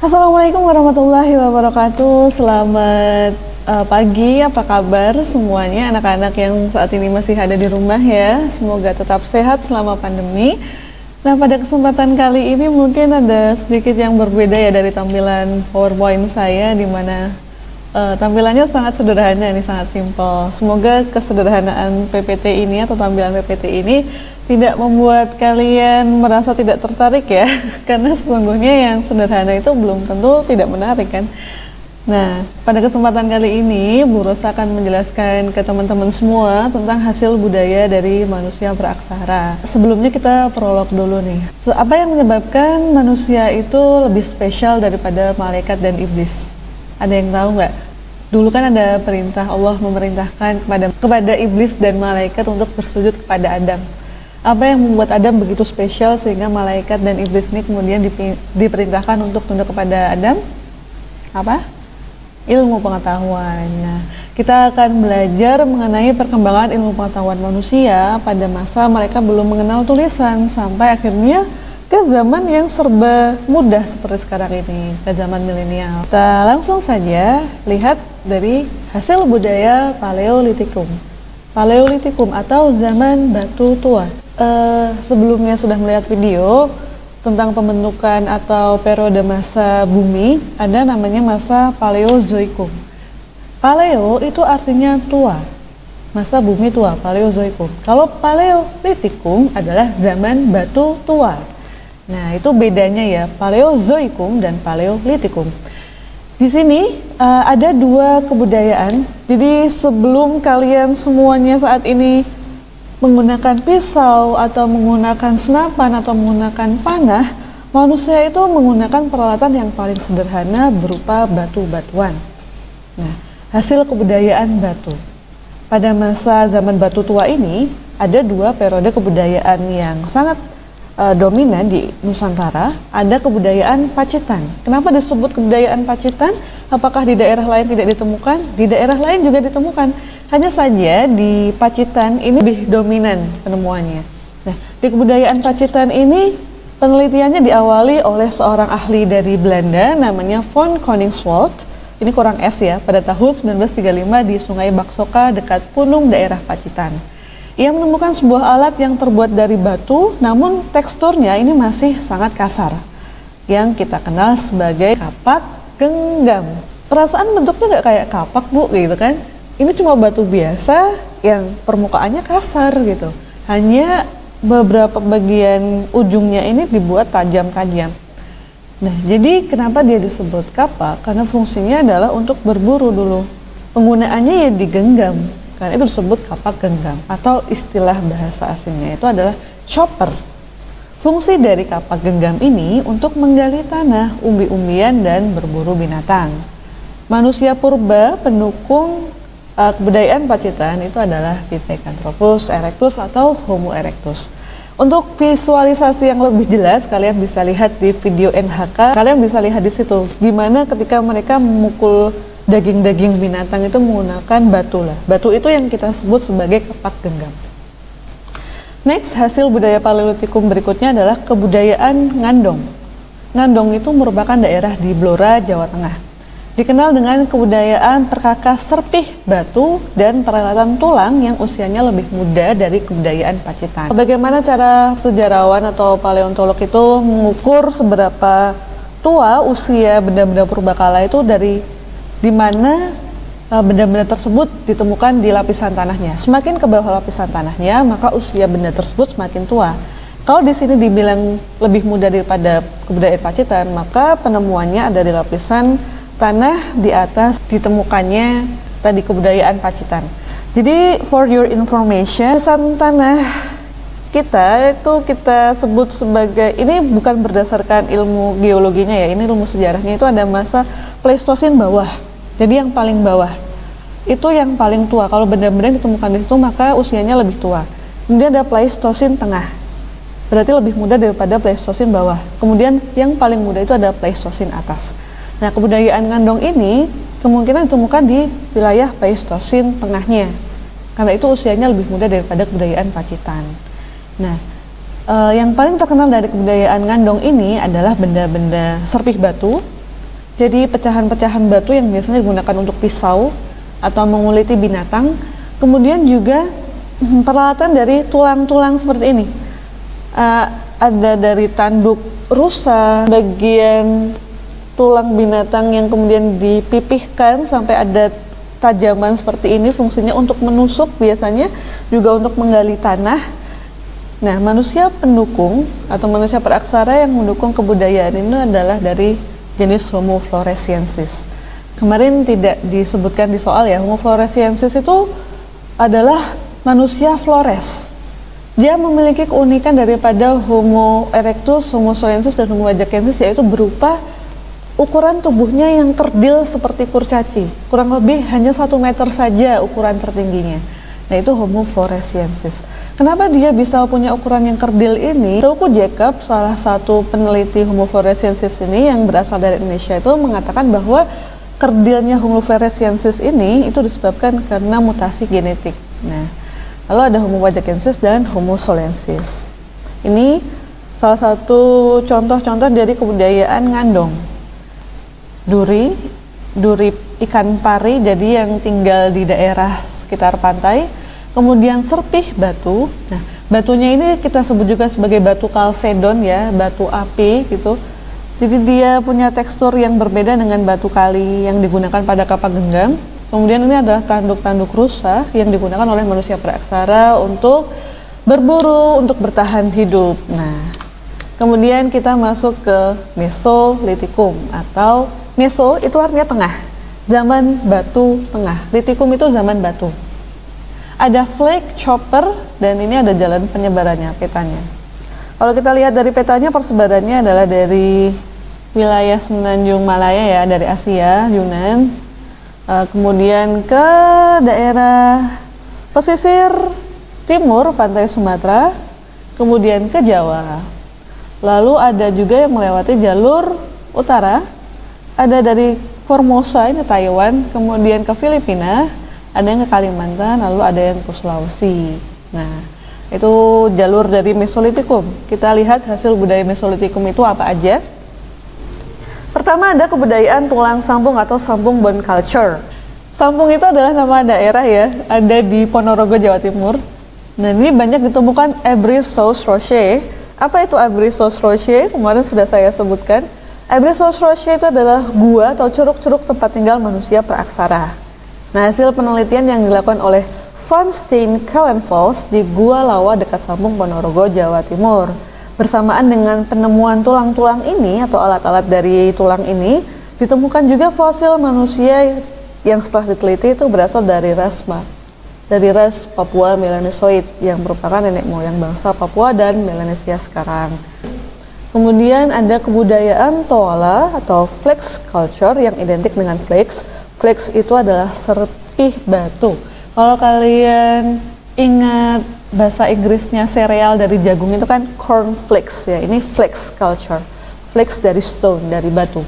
Assalamualaikum warahmatullahi wabarakatuh. Selamat pagi, apa kabar semuanya anak-anak yang saat ini masih ada di rumah ya. Semoga tetap sehat selama pandemi. Nah, pada kesempatan kali ini mungkin ada sedikit yang berbeda ya dari tampilan PowerPoint saya, di mana tampilannya sangat sederhana, ini sangat simpel. Semoga kesederhanaan PPT ini atau tampilan PPT ini tidak membuat kalian merasa tidak tertarik ya, karena sesungguhnya yang sederhana itu belum tentu tidak menarik kan. Nah, pada kesempatan kali ini Bu Rosa akan menjelaskan ke teman-teman semua tentang hasil budaya dari manusia beraksara. Sebelumnya kita prolog dulu nih. Apa yang menyebabkan manusia itu lebih spesial daripada malaikat dan iblis? Ada yang tahu nggak? Dulu kan ada perintah, Allah memerintahkan kepada iblis dan malaikat untuk bersujud kepada Adam. Apa yang membuat Adam begitu spesial sehingga malaikat dan iblis ini kemudian diperintahkan untuk tunduk kepada Adam? Apa? Ilmu pengetahuan. Nah, kita akan belajar mengenai perkembangan ilmu pengetahuan manusia pada masa mereka belum mengenal tulisan sampai akhirnya ke zaman yang serba mudah seperti sekarang ini, ke zaman milenial. Kita langsung saja lihat dari hasil budaya Paleolitikum. Paleolitikum atau zaman batu tua. Sebelumnya sudah melihat video tentang pembentukan atau periode masa bumi, ada namanya masa Paleozoikum. Paleo itu artinya tua, masa bumi tua, Paleozoikum. Kalau Paleolitikum adalah zaman batu tua. Nah, itu bedanya ya, Paleozoikum dan Paleolitikum. Di sini ada dua kebudayaan. Jadi sebelum kalian semuanya saat ini menggunakan pisau atau menggunakan senapan atau menggunakan panah, manusia itu menggunakan peralatan yang paling sederhana berupa batu-batuan. Nah, hasil kebudayaan batu. Pada masa zaman batu tua ini, ada dua periode kebudayaan yang sangat dominan di Nusantara. Ada kebudayaan Pacitan. Kenapa disebut kebudayaan Pacitan? Apakah di daerah lain tidak ditemukan? Di daerah lain juga ditemukan. Hanya saja di Pacitan ini lebih dominan penemuannya. Nah, di kebudayaan Pacitan ini penelitiannya diawali oleh seorang ahli dari Belanda namanya von Koningswald. Ini kurang S ya, pada tahun 1935 di Sungai Baksoka dekat Punung daerah Pacitan. Ia menemukan sebuah alat yang terbuat dari batu, namun teksturnya ini masih sangat kasar, yang kita kenal sebagai kapak genggam. Perasaan bentuknya nggak kayak kapak Bu, gitu kan? Ini cuma batu biasa yang permukaannya kasar gitu. Hanya beberapa bagian ujungnya ini dibuat tajam-tajam. Nah, jadi kenapa dia disebut kapak? Karena fungsinya adalah untuk berburu dulu. Penggunaannya ya digenggam. Karena itu disebut kapak genggam, atau istilah bahasa asingnya itu adalah chopper. Fungsi dari kapak genggam ini untuk menggali tanah, umbi-umbian, dan berburu binatang. Manusia purba pendukung kebudayaan Pacitan itu adalah Pithecanthropus erectus atau Homo erectus. Untuk visualisasi yang lebih jelas, kalian bisa lihat di video NHK. Kalian bisa lihat di situ, gimana ketika mereka memukul daging-daging binatang itu menggunakan batu lah. Batu itu yang kita sebut sebagai kapak genggam. Next, hasil budaya Paleolitikum berikutnya adalah kebudayaan Ngandong. Ngandong itu merupakan daerah di Blora, Jawa Tengah. Dikenal dengan kebudayaan perkakas serpih batu dan peralatan tulang yang usianya lebih muda dari kebudayaan Pacitan. Bagaimana cara sejarawan atau paleontolog itu mengukur seberapa tua usia benda-benda purbakala itu dari di mana benda-benda tersebut ditemukan di lapisan tanahnya. Semakin ke bawah lapisan tanahnya, maka usia benda tersebut semakin tua. Kalau di sini dibilang lebih muda daripada kebudayaan Pacitan, maka penemuannya ada di lapisan tanah di atas ditemukannya tadi kebudayaan Pacitan. Jadi for your information, lapisan tanah kita itu kita sebut sebagai, ini bukan berdasarkan ilmu geologinya ya, ini ilmu sejarahnya, itu ada masa Pleistosin bawah. Jadi yang paling bawah itu yang paling tua. Kalau benda-benda yang ditemukan di situ maka usianya lebih tua. Kemudian ada Pleistosin tengah, berarti lebih muda daripada Pleistosin bawah. Kemudian yang paling muda itu ada Pleistosin atas. Nah, kebudayaan Ngandong ini kemungkinan ditemukan di wilayah Pleistosin tengahnya. karena itu usianya lebih muda daripada kebudayaan Pacitan. Nah, yang paling terkenal dari kebudayaan Ngandong ini adalah benda-benda serpih batu. Jadi pecahan-pecahan batu yang biasanya digunakan untuk pisau atau menguliti binatang. Kemudian juga peralatan dari tulang-tulang seperti ini. Ada dari tanduk rusa, bagian tulang binatang yang kemudian dipipihkan sampai ada tajaman seperti ini, fungsinya untuk menusuk biasanya, juga untuk menggali tanah. Nah, manusia pendukung atau manusia praksara yang mendukung kebudayaan ini adalah dari jenis Homo floresiensis. Kemarin tidak disebutkan di soal ya, Homo floresiensis itu adalah manusia flores. Dia memiliki keunikan daripada Homo erectus, Homo solensis, dan Homo ajacensis, yaitu berupa ukuran tubuhnya yang kerdil seperti kurcaci. Kurang lebih hanya 1 meter saja ukuran tertingginya. Nah, itu Homo floresiensis. Kenapa dia bisa punya ukuran yang kerdil ini? Teuku Jacob, salah satu peneliti Homo floresiensis ini yang berasal dari Indonesia, itu mengatakan bahwa kerdilnya Homo floresiensis ini itu disebabkan karena mutasi genetik. Nah, lalu ada Homo ajacensis dan Homo solensis. Ini salah satu contoh-contoh dari kebudayaan Ngandong. Duri ikan pari, jadi yang tinggal di daerah sekitar pantai. Kemudian serpih batu. Nah, batunya ini kita sebut juga sebagai batu kalsedon ya, batu api gitu. Jadi dia punya tekstur yang berbeda dengan batu kali yang digunakan pada kapal genggam. Kemudian ini adalah tanduk-tanduk rusa yang digunakan oleh manusia praksara untuk berburu, untuk bertahan hidup. Nah, kemudian kita masuk ke Mesolitikum, atau Meso itu artinya tengah, zaman batu tengah. Litikum itu zaman batu. Ada flake chopper, dan ini ada jalan penyebarannya, petanya. Kalau kita lihat dari petanya, persebarannya adalah dari wilayah Semenanjung Malaya ya, dari Asia, Yunan, kemudian ke daerah pesisir timur pantai Sumatera, kemudian ke Jawa. Lalu ada juga yang melewati jalur utara, ada dari Formosa, ini Taiwan, kemudian ke Filipina, ada yang ke Kalimantan, lalu ada yang ke Sulawesi. Nah, itu jalur dari Mesolitikum. Kita lihat hasil budaya Mesolitikum itu apa aja. Pertama ada kebudayaan tulang sambung atau sambung bone culture. Sambung itu adalah nama daerah ya, ada di Ponorogo, Jawa Timur. Nah, ini banyak ditemukan Abris-sous rochers. Apa itu Abris-sous rochers? Kemarin sudah saya sebutkan. Abris-sous rochers itu adalah gua atau curug-curug tempat tinggal manusia praaksara. Nah, hasil penelitian yang dilakukan oleh Van Steen Kellenfels di Gua Lawa dekat Sambung, Ponorogo, Jawa Timur. Bersamaan dengan penemuan tulang-tulang ini atau alat-alat dari tulang ini, ditemukan juga fosil manusia yang setelah diteliti itu berasal dari ras Papua Melanesoid yang merupakan nenek moyang bangsa Papua dan Melanesia sekarang. Kemudian ada kebudayaan Toala atau flex culture yang identik dengan flex. Flex itu adalah serpih batu. Kalau kalian ingat bahasa Inggrisnya sereal dari jagung itu kan cornflakes ya, ini flex culture. Flex dari stone, dari batu.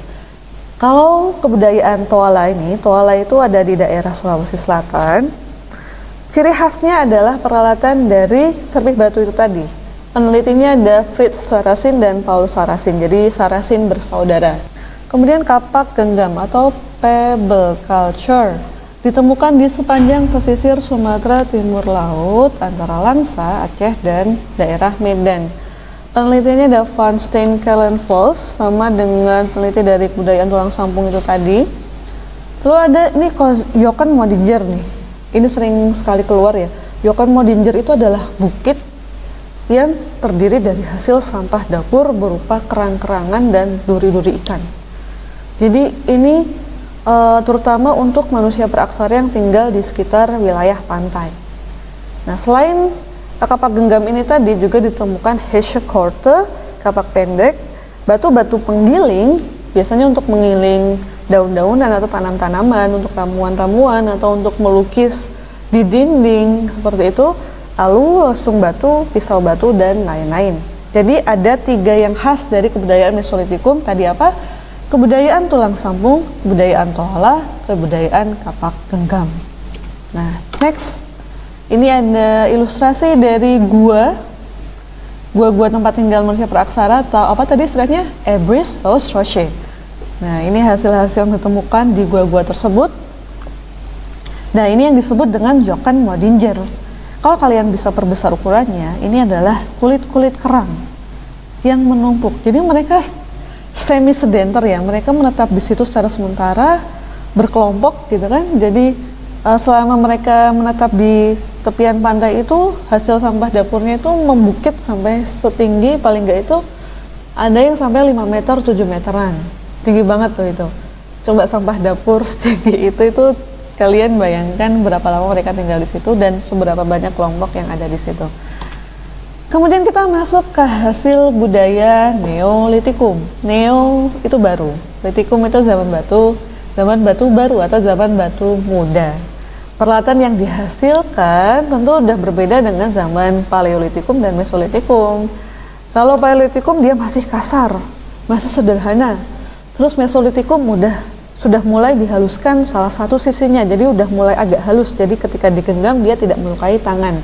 Kalau kebudayaan Toala ini, Toala itu ada di daerah Sulawesi Selatan. Ciri khasnya adalah peralatan dari serpih batu itu tadi. Penelitinya ada Fritz Saracen dan Paul Saracen, jadi Saracen bersaudara. Kemudian kapak genggam atau pebble culture ditemukan di sepanjang pesisir Sumatera Timur Laut antara Langsa, Aceh, dan daerah Medan. Penelitiannya ada Van Steen Kellenfels sama dengan peneliti dari kebudayaan tulang sambung itu tadi. Lalu ada ini Jokan Modinger nih. Ini sering sekali keluar ya. Jokan Modinger itu adalah bukit yang terdiri dari hasil sampah dapur berupa kerang-kerangan dan duri-duri ikan. Jadi ini terutama untuk manusia praaksara yang tinggal di sekitar wilayah pantai. Nah, selain kapak genggam ini tadi juga ditemukan Heschekorte, kapak pendek, batu-batu penggiling, biasanya untuk mengiling daun-daunan atau tanam-tanaman, untuk ramuan-ramuan atau untuk melukis di dinding seperti itu, lalu lesung batu, pisau batu, dan lain-lain. Jadi ada 3 yang khas dari kebudayaan Mesolitikum tadi apa? Kebudayaan tulang sambung, kebudayaan Toala, kebudayaan kapak genggam. Nah, next Ini ada ilustrasi dari gua tempat tinggal manusia praksara, atau apa tadi istilahnya, Ebris South Roche. Nah, ini hasil-hasil yang ditemukan di gua-gua tersebut. Nah, ini yang disebut dengan Jokan Modinger. Kalau kalian bisa perbesar ukurannya, ini adalah kulit-kulit kerang yang menumpuk. Jadi mereka semi sedenter ya, mereka menetap di situ secara sementara, berkelompok gitu kan. Jadi selama mereka menetap di tepian pantai itu, hasil sampah dapurnya itu membukit sampai setinggi, paling nggak itu ada yang sampai 5 meter, 7 meteran. Tinggi banget tuh itu. Coba sampah dapur setinggi itu kalian bayangkan berapa lama mereka tinggal di situ dan seberapa banyak kelompok yang ada di situ. Kemudian kita masuk ke hasil budaya Neolitikum. Neo itu baru, Litikum itu zaman batu baru atau zaman batu muda. Peralatan yang dihasilkan tentu udah berbeda dengan zaman Paleolitikum dan Mesolitikum. Kalau Paleolitikum dia masih kasar, masih sederhana. Terus Mesolitikum sudah mulai dihaluskan salah satu sisinya, jadi udah mulai agak halus. Jadi ketika digenggam dia tidak melukai tangan.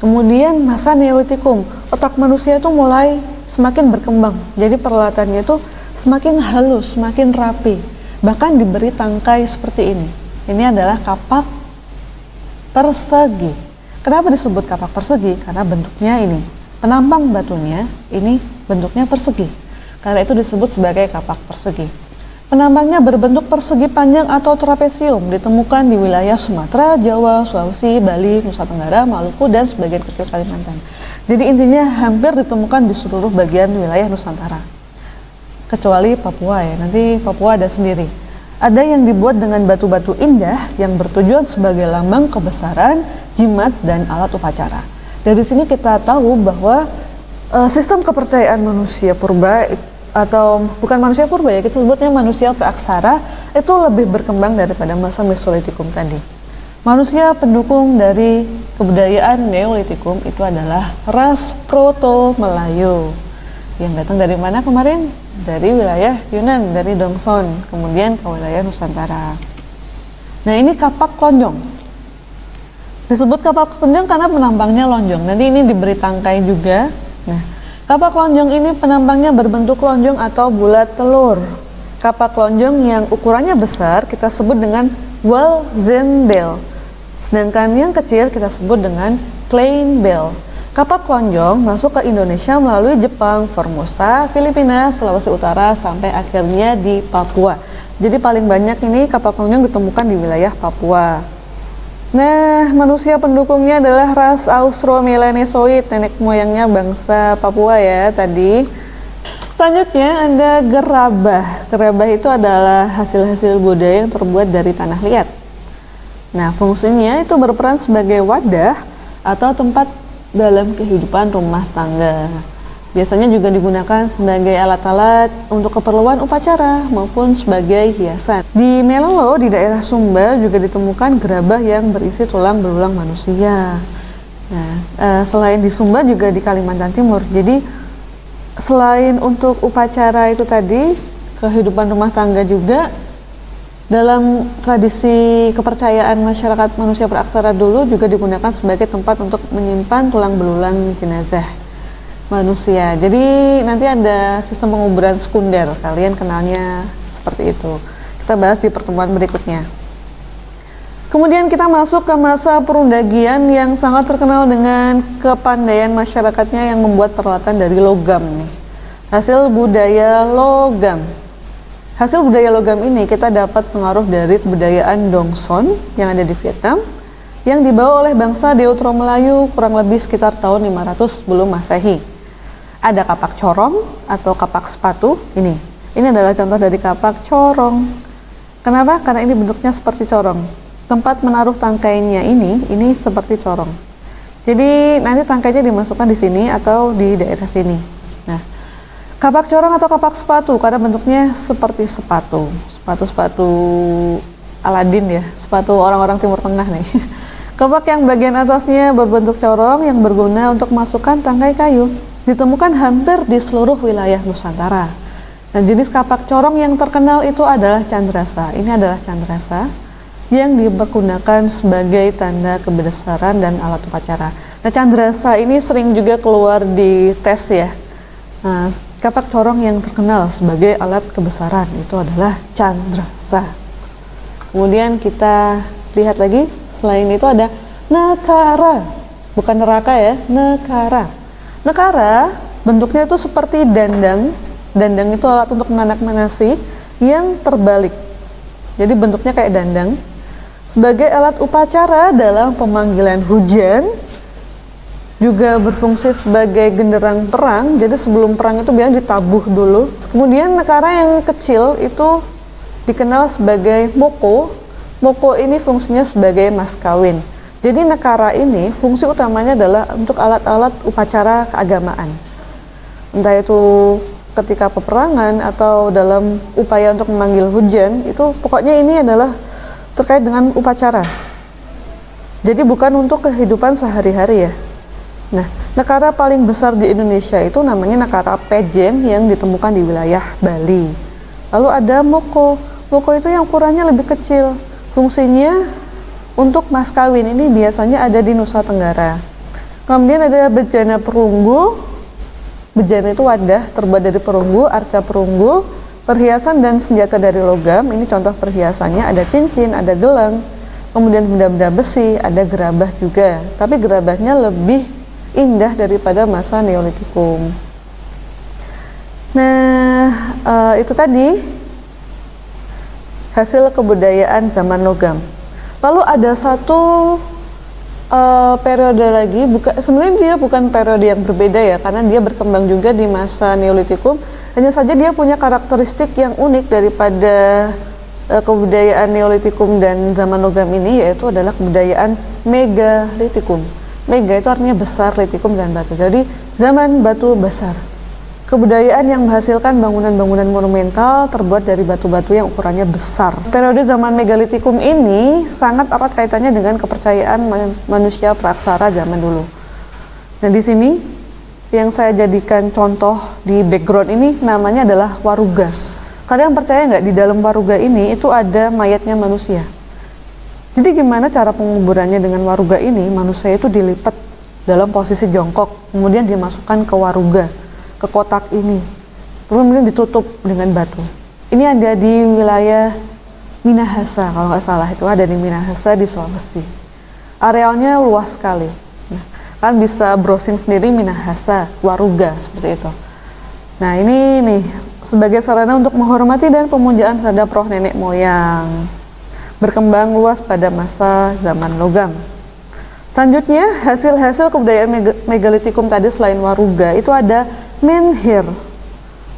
Kemudian masa Neolitikum, otak manusia itu mulai semakin berkembang. Jadi peralatannya itu semakin halus, semakin rapi. Bahkan diberi tangkai seperti ini. Ini adalah kapak persegi. Kenapa disebut kapak persegi? Karena bentuknya ini. Penampang batunya ini bentuknya persegi. Karena itu disebut sebagai kapak persegi. Penambangnya berbentuk persegi panjang atau trapesium, ditemukan di wilayah Sumatera, Jawa, Sulawesi, Bali, Nusa Tenggara, Maluku, dan sebagian kecil Kalimantan. Jadi intinya hampir ditemukan di seluruh bagian wilayah Nusantara. Kecuali Papua ya, nanti Papua ada sendiri. Ada yang dibuat dengan batu-batu indah yang bertujuan sebagai lambang kebesaran, jimat, dan alat upacara. Dari sini kita tahu bahwa sistem kepercayaan manusia purba, atau bukan manusia purba ya, kita sebutnya manusia praaksara, itu lebih berkembang daripada masa Mesolitikum tadi. Manusia pendukung dari kebudayaan Neolitikum itu adalah ras Proto-Melayu yang datang dari mana kemarin? Dari wilayah Yunan, dari Dongson, kemudian ke wilayah Nusantara. Nah, ini kapak lonjong. Disebut kapak lonjong karena penampangnya lonjong. Nanti ini diberi tangkai juga. Nah, kapak lonjong ini penampangnya berbentuk lonjong atau bulat telur. Kapak lonjong yang ukurannya besar kita sebut dengan Walzenbell. Sedangkan yang kecil kita sebut dengan Kleinbell. Kapak lonjong masuk ke Indonesia melalui Jepang, Formosa, Filipina, Sulawesi Utara, sampai akhirnya di Papua. Jadi paling banyak ini kapak lonjong ditemukan di wilayah Papua. Nah, manusia pendukungnya adalah ras Austro-Melanesoid, nenek moyangnya bangsa Papua ya tadi. Selanjutnya ada gerabah. Gerabah itu adalah hasil-hasil budaya yang terbuat dari tanah liat. Nah, fungsinya itu berperan sebagai wadah atau tempat dalam kehidupan rumah tangga. Biasanya juga digunakan sebagai alat-alat untuk keperluan upacara maupun sebagai hiasan. Di Melolo, di daerah Sumba juga ditemukan gerabah yang berisi tulang belulang manusia. Nah, selain di Sumba juga di Kalimantan Timur. Jadi selain untuk upacara itu tadi, kehidupan rumah tangga juga, dalam tradisi kepercayaan masyarakat manusia praaksara dulu juga digunakan sebagai tempat untuk menyimpan tulang belulang jenazah manusia. Jadi nanti ada sistem penguburan sekunder, kalian kenalnya seperti itu. Kita bahas di pertemuan berikutnya. Kemudian kita masuk ke masa perundagian yang sangat terkenal dengan kepandaian masyarakatnya yang membuat peralatan dari logam nih. Hasil budaya logam. Hasil budaya logam ini kita dapat pengaruh dari kebudayaan Dongson yang ada di Vietnam yang dibawa oleh bangsa Deutero Melayu kurang lebih sekitar tahun 500 sebelum Masehi. Ada kapak corong atau kapak sepatu ini. Ini adalah contoh dari kapak corong. Kenapa? Karena ini bentuknya seperti corong. Tempat menaruh tangkainya ini seperti corong. Jadi nanti tangkainya dimasukkan di sini atau di daerah sini. Nah, kapak corong atau kapak sepatu karena bentuknya seperti sepatu Aladin ya, sepatu orang-orang Timur Tengah nih. Kapak yang bagian atasnya berbentuk corong yang berguna untuk masukkan tangkai kayu ditemukan hampir di seluruh wilayah Nusantara. Nah, jenis kapak corong yang terkenal itu adalah candrasa. Ini adalah candrasa yang dipergunakan sebagai tanda kebesaran dan alat upacara. Nah, candrasa ini sering juga keluar di tes ya. Nah, kapak corong yang terkenal sebagai alat kebesaran itu adalah candrasa. Kemudian kita lihat lagi, selain itu ada nekara, bukan neraka ya, nekara. Nekara bentuknya itu seperti dandang. Dandang itu alat untuk menanak-nasi yang terbalik. Jadi bentuknya kayak dandang. Sebagai alat upacara dalam pemanggilan hujan, juga berfungsi sebagai genderang perang. Jadi sebelum perang itu biasanya ditabuh dulu. Kemudian nekara yang kecil itu dikenal sebagai moko. Moko ini fungsinya sebagai mas kawin. Jadi nekara ini fungsi utamanya adalah untuk alat-alat upacara keagamaan. Entah itu ketika peperangan atau dalam upaya untuk memanggil hujan, itu pokoknya ini adalah terkait dengan upacara. Jadi bukan untuk kehidupan sehari-hari ya. Nah, nekara paling besar di Indonesia itu namanya nekara Pejen yang ditemukan di wilayah Bali. Lalu ada moko. Moko itu yang ukurannya lebih kecil. Fungsinya untuk mas kawin, ini biasanya ada di Nusa Tenggara. Kemudian ada bejana perunggu. Bejana itu wadah terbuat dari perunggu, arca perunggu, perhiasan dan senjata dari logam. Ini contoh perhiasannya, ada cincin, ada gelang, kemudian benda-benda besi, ada gerabah juga. Tapi gerabahnya lebih indah daripada masa Neolitikum. Nah, itu tadi hasil kebudayaan zaman logam. Lalu ada satu periode lagi, sebenarnya dia bukan periode yang berbeda ya, karena dia berkembang juga di masa Neolitikum. Hanya saja dia punya karakteristik yang unik daripada kebudayaan Neolitikum dan zaman logam ini, yaitu adalah kebudayaan megalitikum. Mega itu artinya besar, litikum dan batu. Jadi zaman batu besar. Kebudayaan yang menghasilkan bangunan-bangunan monumental terbuat dari batu-batu yang ukurannya besar. Periode zaman megalitikum ini sangat erat kaitannya dengan kepercayaan manusia praksara zaman dulu. Nah, di sini yang saya jadikan contoh di background ini namanya adalah waruga. Kalian percaya nggak di dalam waruga ini itu ada mayatnya manusia? Jadi gimana cara penguburannya dengan waruga ini? Manusia itu dilipat dalam posisi jongkok, kemudian dimasukkan ke waruga, ke kotak ini, kemudian ditutup dengan batu. Ini ada di wilayah Minahasa, kalau nggak salah itu ada di Minahasa di Sulawesi. Arealnya luas sekali. Nah, kan bisa browsing sendiri Minahasa, waruga seperti itu. Nah, ini nih sebagai sarana untuk menghormati dan pemujaan terhadap roh nenek moyang. Berkembang luas pada masa zaman logam. Selanjutnya, hasil-hasil kebudayaan megalitikum tadi selain waruga itu ada menhir.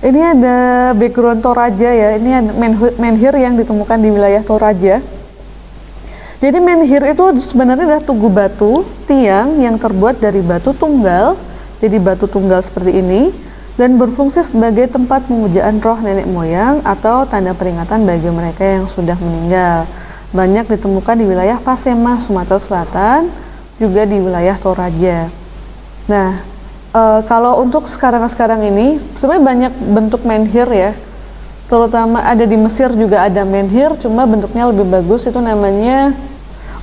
Ini ada background Toraja ya. Ini ada menhir yang ditemukan di wilayah Toraja. Jadi menhir itu sebenarnya adalah tugu batu tiang yang terbuat dari batu tunggal. Jadi batu tunggal seperti ini dan berfungsi sebagai tempat pemujaan roh nenek moyang atau tanda peringatan bagi mereka yang sudah meninggal. Banyak ditemukan di wilayah Pasema, Sumatera Selatan, juga di wilayah Toraja. Nah, kalau untuk sekarang ini sebenarnya banyak bentuk menhir ya, terutama ada di Mesir juga ada menhir, cuma bentuknya lebih bagus, itu namanya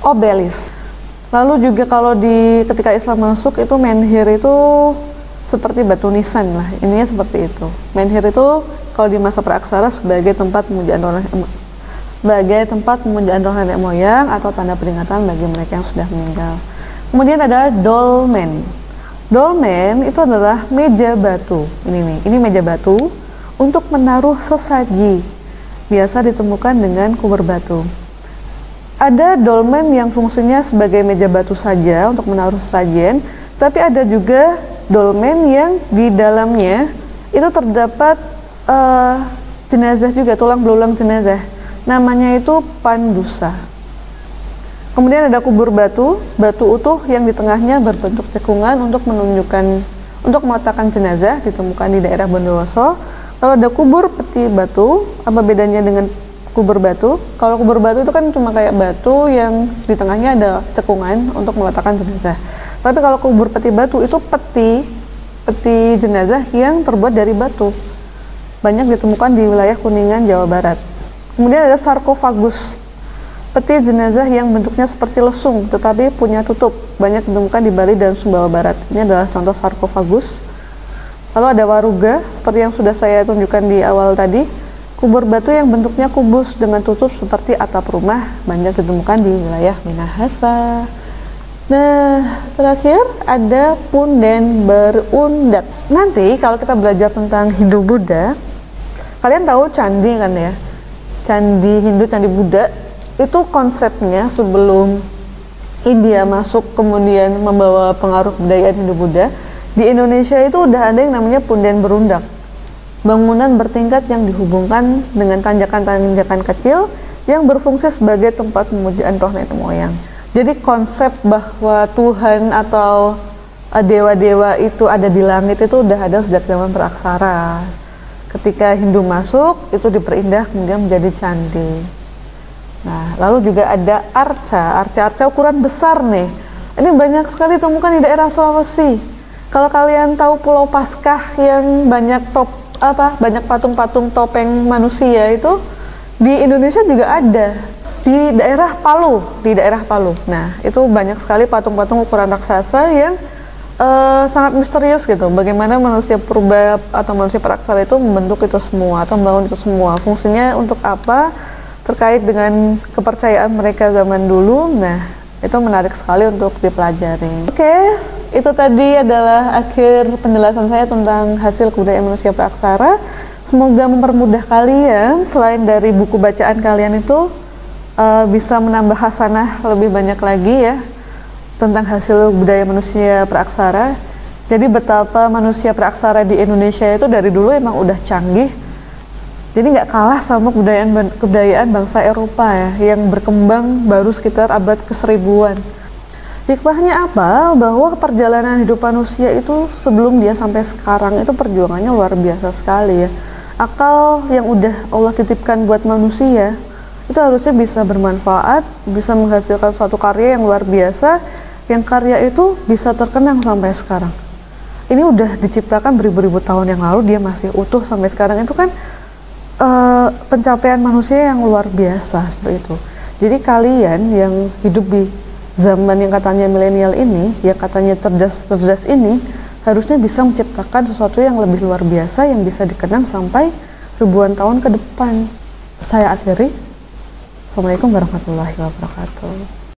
obelis. Lalu juga kalau ketika Islam masuk itu menhir itu seperti batu nisan lah, ininya seperti itu. Menhir itu kalau di masa praksara sebagai tempat pemujaan roh nenek moyang atau tanda peringatan bagi mereka yang sudah meninggal. Kemudian ada dolmen. Dolmen itu adalah meja batu. Ini meja batu untuk menaruh sesaji. Biasa ditemukan dengan kubur batu. Ada dolmen yang fungsinya sebagai meja batu saja untuk menaruh sesajen, tapi ada juga dolmen yang di dalamnya itu terdapat jenazah juga, tulang belulang jenazah. Namanya itu pandusa. Kemudian ada kubur batu utuh yang di tengahnya berbentuk cekungan untuk meletakkan jenazah, ditemukan di daerah Bondowoso. Lalu ada kubur peti batu. Apa bedanya dengan kubur batu? Kalau kubur batu itu kan cuma kayak batu yang di tengahnya ada cekungan untuk meletakkan jenazah. Tapi kalau kubur peti batu itu peti jenazah yang terbuat dari batu. Banyak ditemukan di wilayah Kuningan, Jawa Barat. Kemudian ada sarkofagus. peti jenazah yang bentuknya seperti lesung tetapi punya tutup, banyak ditemukan di Bali dan Sumbawa Barat. Ini adalah contoh sarkofagus. Lalu ada waruga, seperti yang sudah saya tunjukkan di awal tadi. Kubur batu yang bentuknya kubus dengan tutup seperti atap rumah, banyak ditemukan di wilayah Minahasa. Nah, terakhir ada punden berundak. Nanti kalau kita belajar tentang Hindu Buddha, kalian tahu candi kan ya? Candi Hindu, candi Buddha, itu konsepnya sebelum India masuk kemudian membawa pengaruh budaya Hindu Buddha, di Indonesia itu udah ada yang namanya punden berundak. Bangunan bertingkat yang dihubungkan dengan tanjakan-tanjakan kecil yang berfungsi sebagai tempat pemujaan roh nenek moyang. Jadi konsep bahwa Tuhan atau dewa-dewa itu ada di langit itu udah ada sejak zaman Praksara. Ketika Hindu masuk, itu diperindah kemudian menjadi candi. Nah, lalu juga ada arca ukuran besar nih. Ini banyak sekali ditemukan di daerah Sulawesi. Kalau kalian tahu Pulau Paskah yang banyak banyak patung-patung topeng manusia itu, di Indonesia juga ada. Di daerah Palu. Nah, itu banyak sekali patung-patung ukuran raksasa yang sangat misterius gitu. Bagaimana manusia purba atau manusia praksara itu membentuk itu semua atau membangun itu semua. Fungsinya untuk apa? Terkait dengan kepercayaan mereka zaman dulu. Nah, itu menarik sekali untuk dipelajari. Oke, itu tadi adalah akhir penjelasan saya tentang hasil kebudayaan manusia praksara. Semoga mempermudah kalian, selain dari buku bacaan kalian itu bisa menambah hasanah lebih banyak lagi ya tentang hasil budaya manusia praksara. Jadi betapa manusia praksara di Indonesia itu dari dulu emang udah canggih. Jadi nggak kalah sama kebudayaan bangsa Eropa ya, yang berkembang baru sekitar abad ke-1000-an. Hikmahnya apa? Bahwa perjalanan hidup manusia itu sebelum dia sampai sekarang itu perjuangannya luar biasa sekali ya. Akal yang udah Allah titipkan buat manusia itu harusnya bisa bermanfaat, bisa menghasilkan suatu karya yang luar biasa, yang karya itu bisa terkenang sampai sekarang. Ini udah diciptakan beribu-ribu tahun yang lalu, dia masih utuh sampai sekarang. Itu kan pencapaian manusia yang luar biasa seperti itu. Jadi kalian yang hidup di zaman yang katanya milenial ini, yang katanya cerdas ini, harusnya bisa menciptakan sesuatu yang lebih luar biasa yang bisa dikenang sampai ribuan tahun ke depan. Saya akhiri. Assalamualaikum warahmatullahi wabarakatuh.